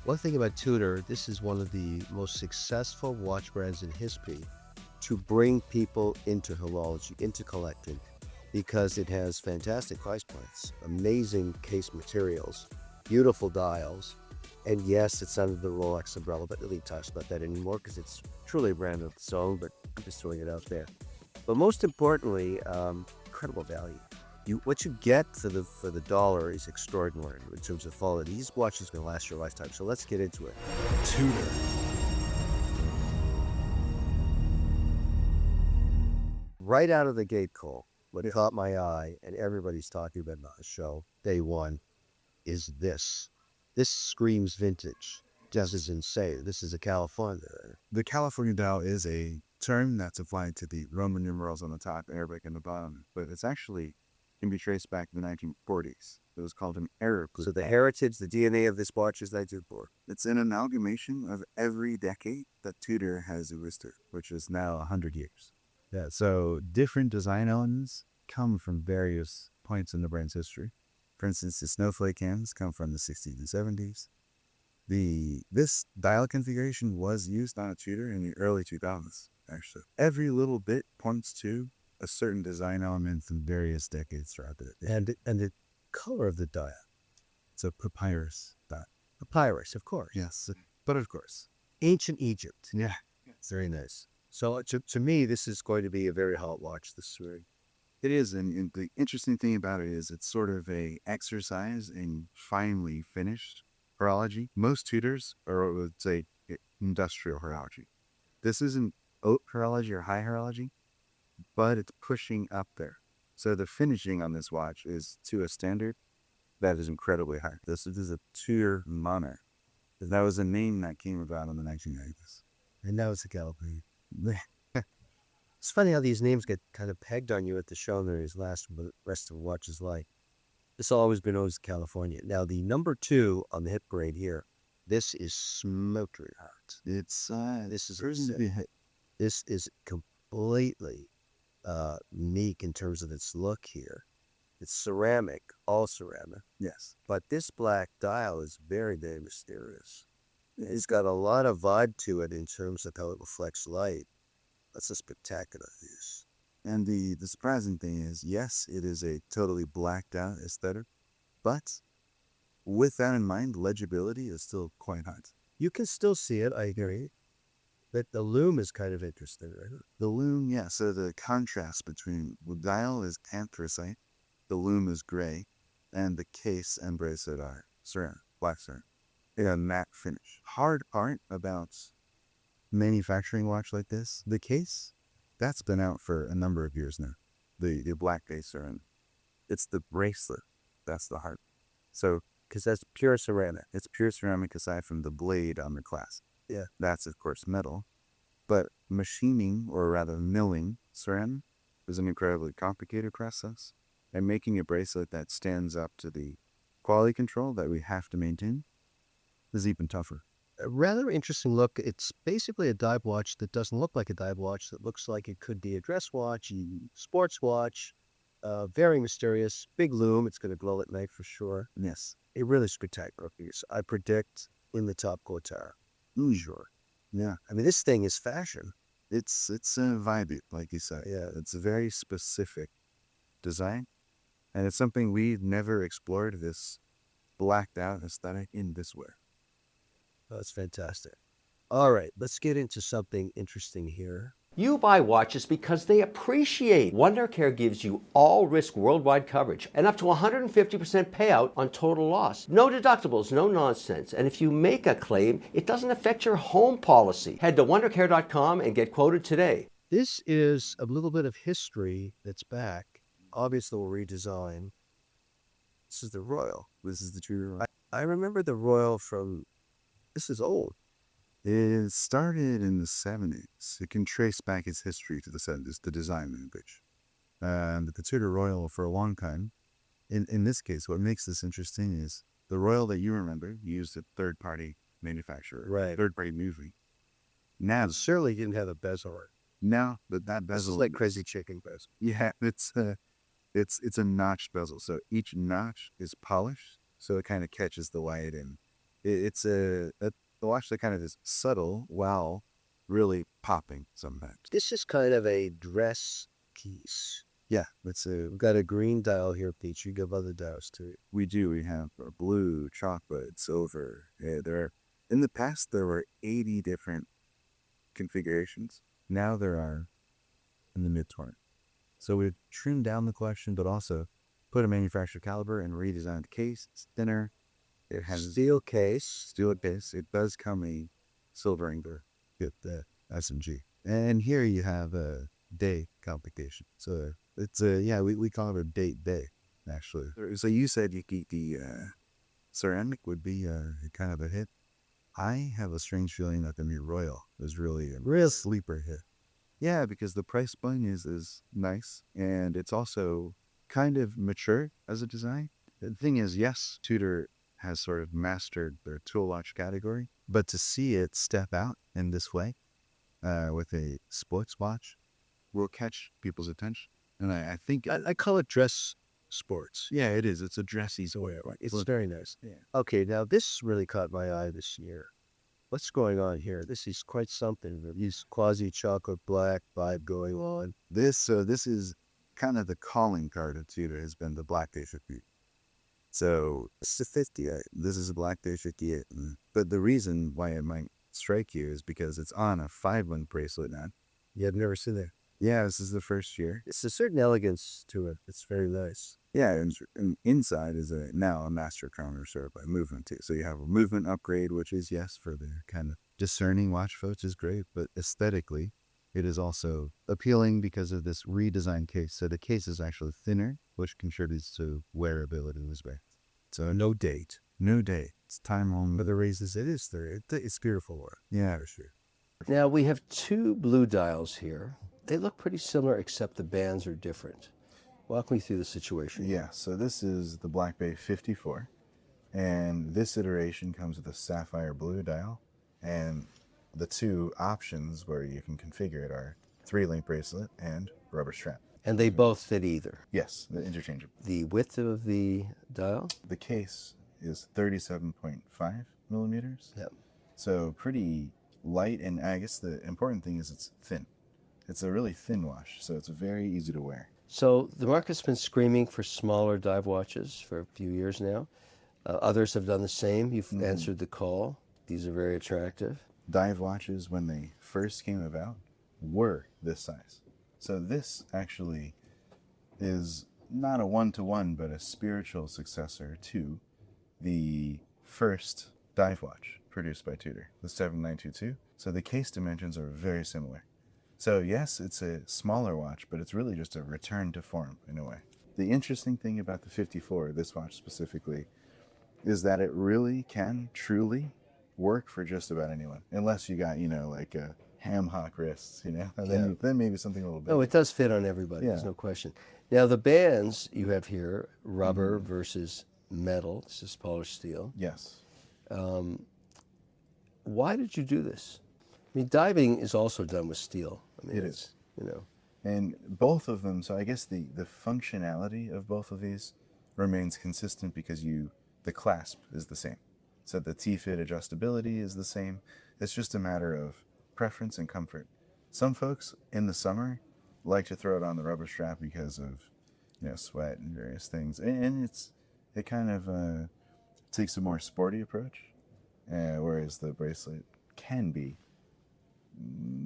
One thing about Tudor, this is one of the most successful watch brands in history to bring people into horology, into collecting, because it has fantastic price points, amazing case materials, beautiful dials, and yes, it's under the Rolex umbrella, but nobody talks about that anymore because it's truly a brand of its own, but I'm just throwing it out there. But most importantly, incredible value. What you get for the dollar is extraordinary in terms of quality. These watches are going to last your lifetime. So let's get into it. Tudor. Right out of the gate, Cole, what caught my eye, and everybody's talking about it on the show, day one, is this. This screams vintage. This is insane. This is a California. The California dial is a term that's applied to the Roman numerals on the top, Arabic on the bottom, but it's actually can be traced back to the 1940s. It was called an Arab. So the heritage, the DNA of this watch is 1904. It's an amalgamation of every decade that Tudor has existed, which is now 100 years. Yeah, so different design elements come from various points in the brand's history. For instance, the snowflake hands come from the 60s and 70s. This dial configuration was used on a Tudor in the early 2000s, actually. Every little bit points to a certain design element from various decades throughout the And the color of the dial. It's a papyrus dial. Papyrus, of course. Yes, but of course. Ancient Egypt. Yeah. It's very nice. So to me, this is going to be a very hot watch this spring. It is, and the interesting thing about it is it's sort of a exercise in finely finished horology. Most Tudors are, I would say, industrial horology. This isn't haute horology or high horology, but it's pushing up there. So the finishing on this watch is to a standard that is incredibly high. This is a Tudor Monarch. That was a name that came about in the 1990s. And now it's a California. It's funny how these names get kind of pegged on you at the show and there's rest of watches like. This always been known as California. Now the number 2 on the hit parade here, this is smoking hot. This is completely unique in terms of its look here. It's ceramic, all ceramic. Yes. But this black dial is very, very mysterious. It's got a lot of vibe to it in terms of how it reflects light. That's a spectacular use. And the surprising thing is, yes, it is a totally blacked out aesthetic, but with that in mind, legibility is still quite high. You can still see it, I agree. But the lume is kind of interesting, right? The lume, yeah, so the contrast between the dial is anthracite, the lume is gray, and the case and bracelet are ceramic, black ceramic. A matte finish. Hard part about manufacturing watch like this, the case, that's been out for a number of years now. The black case are in. It's the bracelet that's the hard. So, because that's pure ceramic. It's pure ceramic aside from the blade on the clasp. Yeah. That's, of course, metal. But machining, or rather milling ceramic, is an incredibly complicated process. And making a bracelet that stands up to the quality control that we have to maintain is even tougher. A rather interesting look. It's basically a dive watch that doesn't look like a dive watch. That looks like it could be a dress watch, sports watch. Very mysterious. Big lume. It's going to glow at night for sure. Yes. A really spectacular piece. I predict in the top quartile. Sure. Yeah. I mean, this thing is fashion. It's a vibe, like you said. Yeah. It's a very specific design. And it's something we've never explored, this blacked out aesthetic in this way. Oh, that's fantastic. All right, let's get into something interesting here. You buy watches because they appreciate. WonderCare gives you all-risk worldwide coverage and up to 150% payout on total loss. No deductibles, no nonsense. And if you make a claim, it doesn't affect your home policy. Head to WonderCare.com and get quoted today. This is a little bit of history that's back. Obviously, we'll redesign. This is the Royal. This is the Tudor Royal. I remember the Royal from, this is old. It started in the 70s. It can trace back its history to the 70s, the design language. And the Tudor Royal for a long time. In this case, what makes this interesting is the Royal that you remember used a third-party manufacturer, Right. Third-party movie. Now, Certainly didn't have a bezel. now that This bezel is like Crazy Chicken bezel. Yeah, it's a notched bezel. So each notch is polished, so it kind of catches the light and It's a watch that kind of is subtle while really popping sometimes. This is kind of a dress piece. Yeah, it's a We've got a green dial here, Pete. You give other dials too. we do. We have blue, chocolate, silver. Yeah, in the past there were 80 different configurations. Now there are in the mid-20s. So we've trimmed down the collection, but also put a manufacturer caliber and redesigned the case. It's thinner. It has Steel case. steel case. It does come a silver angler with the SMG. And here you have a day complication. So it's we call it a date day, actually. So you said you keep the ceramic would be kind of a hit. I have a strange feeling that the new Royal is really a real sleeper hit. Yeah, because the price point is nice, and it's also kind of mature as a design. The thing is, yes, Tudor has sort of mastered their tool watch category, but to see it step out in this way with a sports watch will catch people's attention. And I think, I call it dress sports. yeah, it is. It's a dressy Right. It's Look, very nice. yeah. Okay, now this really caught my eye this year. What's going on here? This is quite something. This quasi chocolate black vibe going on. This is kind of the calling card of Tudor has been the Black Day 58. So it's the 58. This is a Black Day 58. But the reason why it might strike you is because it's on a 5-link bracelet now. You have never seen that. Yeah, this is the first year. It's a certain elegance to it. It's very nice. Yeah, and inside is now a master chronometer served by movement too. So you have a movement upgrade, which is, yes, for the kind of discerning watch folks is great, but aesthetically, it is also appealing because of this redesigned case. So the case is actually thinner, which contributes to wearability as well. So No date. no date. It's time on. But the reasons it is there. It's beautiful work. Yeah, for sure. Now we have two blue dials here. They look pretty similar except the bands are different. Walk me through the situation. Yeah, so this is the Black Bay 54, and this iteration comes with a sapphire blue dial, and the two options where you can configure it are 3-link bracelet and rubber strap. And they both fit either. Yes, the interchangeable. The width of the dial? The case is 37.5 millimeters. Yep. So pretty light, and I guess the important thing is it's thin. It's a really thin watch, so it's very easy to wear. So the market's been screaming for smaller dive watches for a few years now. Others have done the same. You've answered the call. These are very attractive. Dive watches, when they first came about, were this size. So this actually is not a one-to-one, but a spiritual successor to the first dive watch produced by Tudor, the 7922. So the case dimensions are very similar. So yes, it's a smaller watch, but it's really just a return to form in a way. The interesting thing about the 54, this watch specifically, is that it really can truly work for just about anyone, unless you got, like a ham hock wrists, and then maybe something a little bit. Oh, it does fit on everybody. There's Yeah. no question. Now the bands you have here, rubber versus metal. This is polished steel. Yes. Why did you do this? I mean, diving is also done with steel. I mean, It it's, And both of them, so I guess the functionality of both of these remains consistent because the clasp is the same. So the T-fit adjustability is the same. It's just a matter of preference and comfort. Some folks in the summer like to throw it on the rubber strap because of sweat and various things, and it kind of takes a more sporty approach, whereas the bracelet can be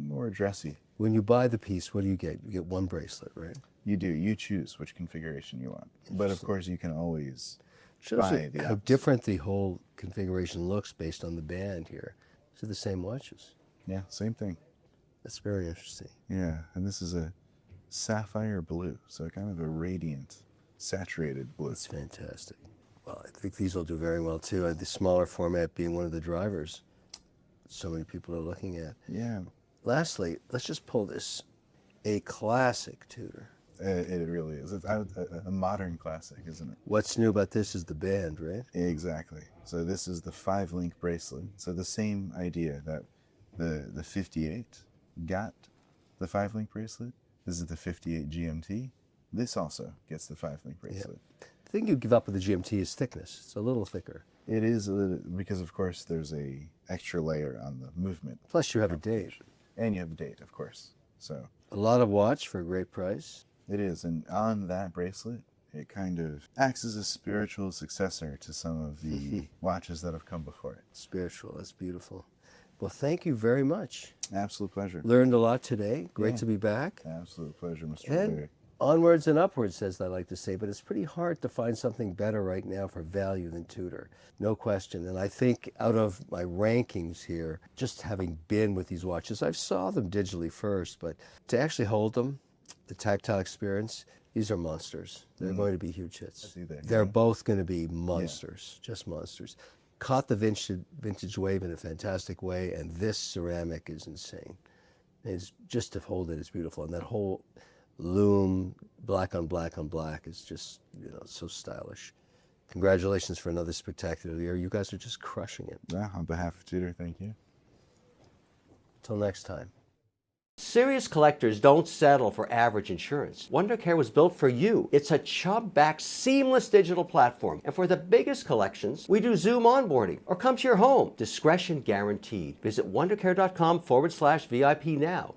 more dressy. when you buy the piece, what do you get? You get one bracelet, right? You do. You choose which configuration you want. But of course, you can always Shows buy you the how opposite. different the whole configuration looks based on the band here. These are the same watches. Yeah, same thing. That's very interesting. Yeah, and this is a sapphire blue, so kind of a radiant, saturated blue. It's fantastic. Well, I think these will do very well too. The smaller format being one of the drivers so many people are looking at. Yeah, Lastly, let's just pull this. A classic Tudor. it really is. It's a modern classic, isn't it? What's new about this is the band, right? Exactly. So this is the 5-link bracelet. So the same idea that the 58 got the 5-link bracelet. This is the 58 GMT. This also gets the 5-link bracelet. The thing you give up with the GMT is thickness. It's a little thicker. It is a little, because of course there's a extra layer on the movement. Plus, you have a date. And you have a date, of course. So A lot of watch for a great price. it is. And on that bracelet, it kind of acts as a spiritual successor to some of the watches that have come before it. Spiritual, that's beautiful. Well, thank you very much. Absolute pleasure. Learned a lot today. Great Yeah. to be back. Absolute pleasure, Mr. And O'Leary. onwards and upwards, as I like to say, but it's pretty hard to find something better right now for value than Tudor. No question. And I think out of my rankings here, just having been with these watches, I saw them digitally first, but to actually hold them, the tactile experience, these are monsters. They're going to be huge hits. I see that, They're yeah. both going to be monsters, just monsters. Caught the vintage wave in a fantastic way, and this ceramic is insane. It's just to hold it is beautiful, and that whole loom, black on black on black, is just, you know, so stylish. Congratulations for another spectacular year. You guys are just crushing it. Yeah, on behalf of Tudor, thank you. Till next time. Serious collectors don't settle for average insurance. WonderCare was built for you. It's a Chubb-backed, seamless digital platform. And for the biggest collections, we do Zoom onboarding or come to your home. Discretion guaranteed. Visit wondercare.com/VIP now.